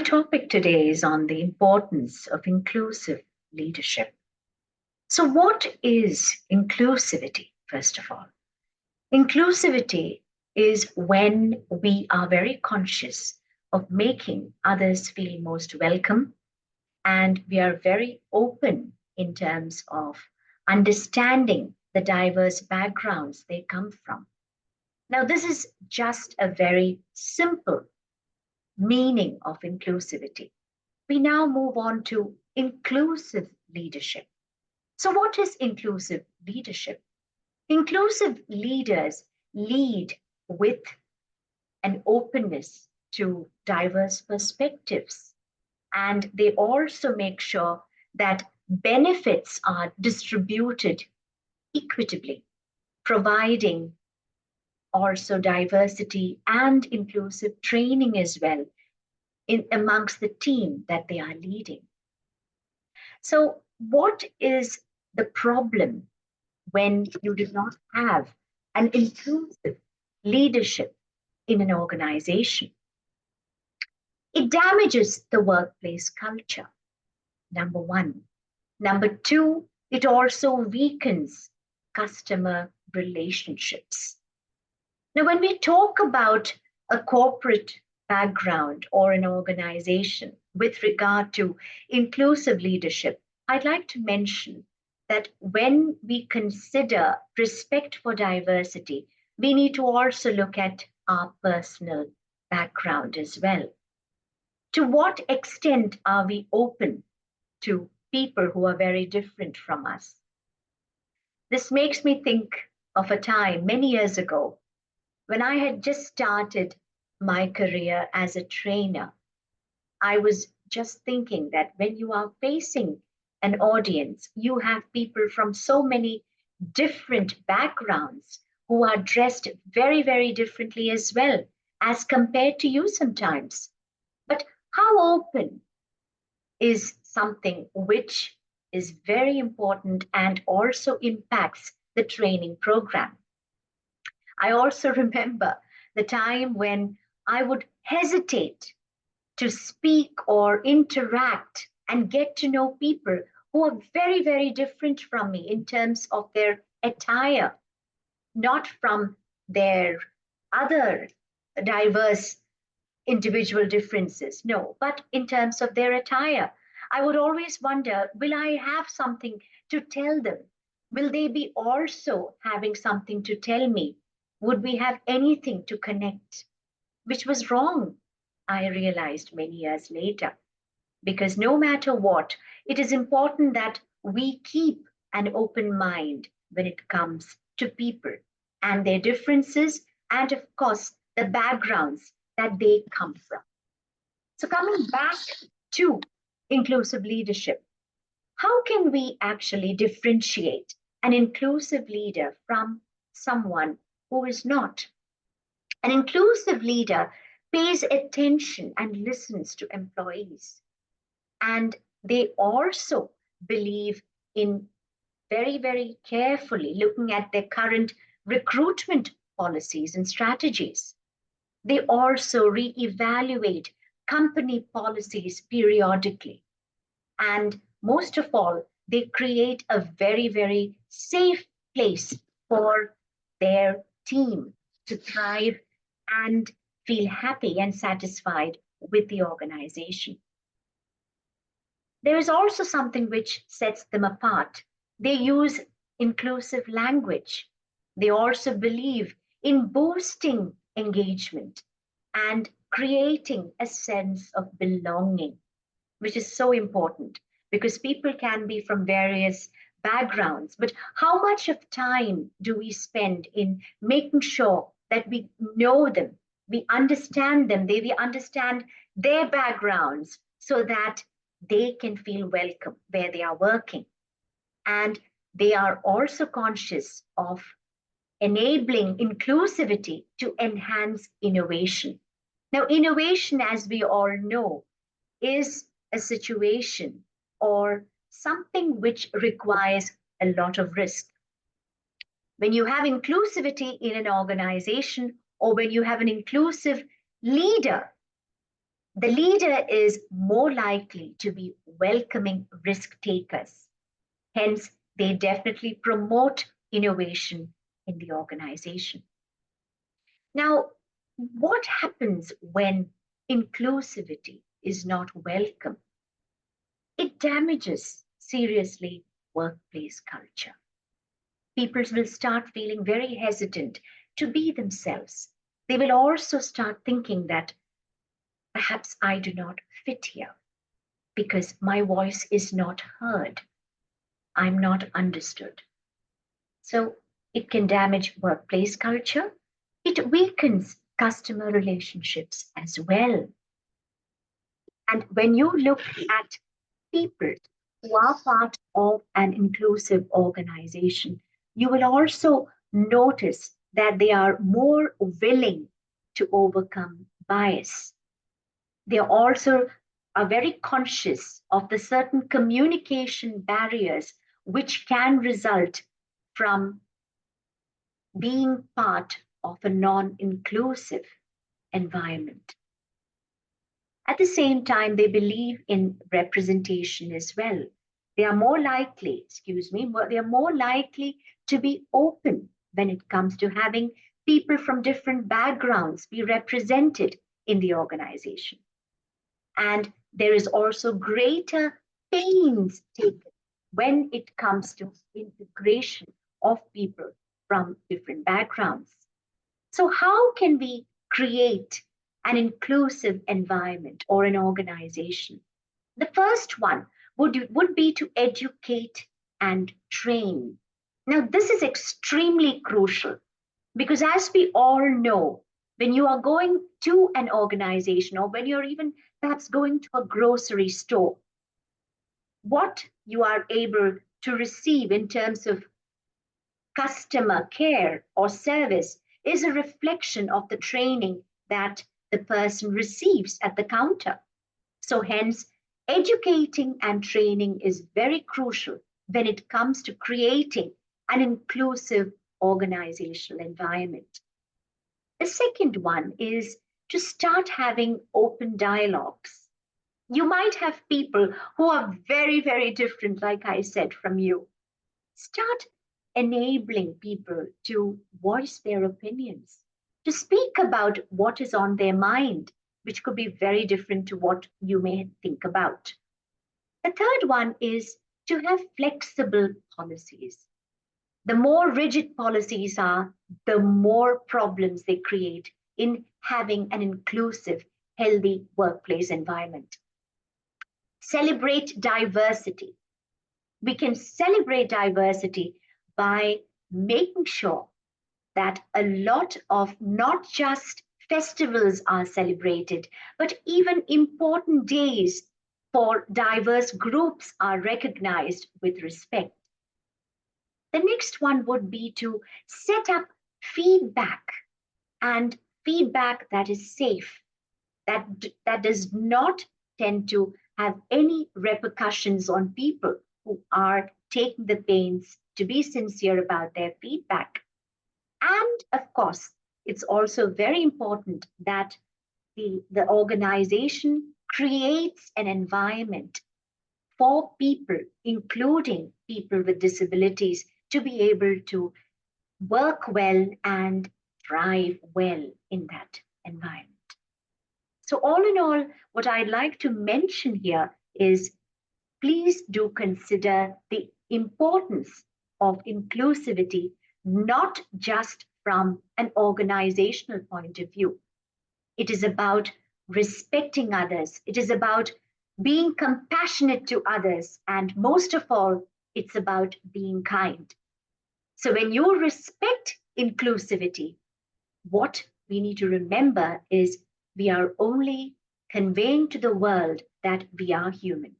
topic today is on the importance of inclusive leadership. So, what is inclusivity, first of all? Inclusivity is when we are very conscious of making others feel most welcome, and we are very open in terms of understanding the diverse backgrounds they come from. Now, this is just a very simple meaning of inclusivity. We now move on to inclusive leadership. So, what is inclusive leadership? Inclusive leaders lead with an openness to diverse perspectives, and they also make sure that benefits are distributed equitably, providing also diversity and inclusive training as well in amongst the team that they are leading. So, what is the problem when you do not have an inclusive leadership in an organization? It damages the workplace culture, number one. Number two, it also weakens customer relationships. Now, when we talk about a corporate background or an organization with regard to inclusive leadership, I'd like to mention that when we consider respect for diversity, we need to also look at our personal background as well. To what extent are we open to people who are very different from us? This makes me think of a time many years ago when I had just started my career as a trainer. I was just thinking that when you are facing an audience, you have people from so many different backgrounds who are dressed very, very differently as well as compared to you sometimes. But how open is something which is very important and also impacts the training program. I also remember the time when I would hesitate to speak or interact and get to know people who are very, very different from me in terms of their attire, not from their other diverse individual differences, no, but in terms of their attire. I would always wonder, will I have something to tell them? Will they be also having something to tell me? Would we have anything to connect? Which was wrong, I realized many years later. Because no matter what, it is important that we keep an open mind when it comes to people and their differences, and of course, the backgrounds that they come from. So, coming back to inclusive leadership, how can we actually differentiate an inclusive leader from someone who is not? An inclusive leader pays attention and listens to employees. And they also believe in very, very carefully looking at their current recruitment policies and strategies. They also reevaluate company policies periodically. And most of all, they create a very, very safe place for their team to thrive and feel happy and satisfied with the organization. There is also something which sets them apart. They use inclusive language. They also believe in boosting engagement and creating a sense of belonging, which is so important because people can be from various backgrounds. But how much of time do we spend in making sure that we know them, we understand them, we understand their backgrounds so that they can feel welcome where they are working? And they are also conscious of enabling inclusivity to enhance innovation. Now, innovation, as we all know, is a situation or something which requires a lot of risk. When you have inclusivity in an organization or when you have an inclusive leader, The leader is more likely to be welcoming risk takers. Hence, they definitely promote innovation in the organization. Now, what happens when inclusivity is not welcome? It damages seriously workplace culture. People will start feeling very hesitant to be themselves. They will also start thinking that perhaps I do not fit here because my voice is not heard. I'm not understood. So it can damage workplace culture. It weakens customer relationships as well. And when you look at people who are part of an inclusive organization, you will also notice that they are more willing to overcome bias. They also are very conscious of the certain communication barriers which can result from being part of a non inclusive environment. At the same time, they believe in representation as well. They are more likely, they are more likely to be open when it comes to having people from different backgrounds be represented in the organization. And there is also greater pains taken when it comes to integration of people from different backgrounds. So, how can we create an inclusive environment or an organization? The first one would be to educate and train. Now, this is extremely crucial because, as we all know, when you are going to an organization or when you're even perhaps going to a grocery store, what you are able to receive in terms of customer care or service is a reflection of the training that the person receives at the counter. So, hence, educating and training is very crucial when it comes to creating an inclusive organizational environment. The second one is to start having open dialogues. You might have people who are very, very different, like I said, from you. Start enabling people to voice their opinions, to speak about what is on their mind, which could be very different to what you may think about. The third one is to have flexible policies. The more rigid policies are, the more problems they create in having an inclusive, healthy workplace environment. Celebrate diversity. We can celebrate diversity by making sure that a lot of not just festivals are celebrated, but even important days for diverse groups are recognized with respect. The next one would be to set up feedback and feedback that is safe, that does not tend to have any repercussions on people who are taking the pains to be sincere about their feedback. And of course, it's also very important that the organization creates an environment for people, including people with disabilities, to be able to work well and thrive well in that environment. So, all in all, what I'd like to mention here is please do consider the importance of inclusivity, not just from an organizational point of view. It is about respecting others, it is about being compassionate to others, and most of all, it's about being kind. So, when you respect inclusivity, what we need to remember is we are only conveying to the world that we are human.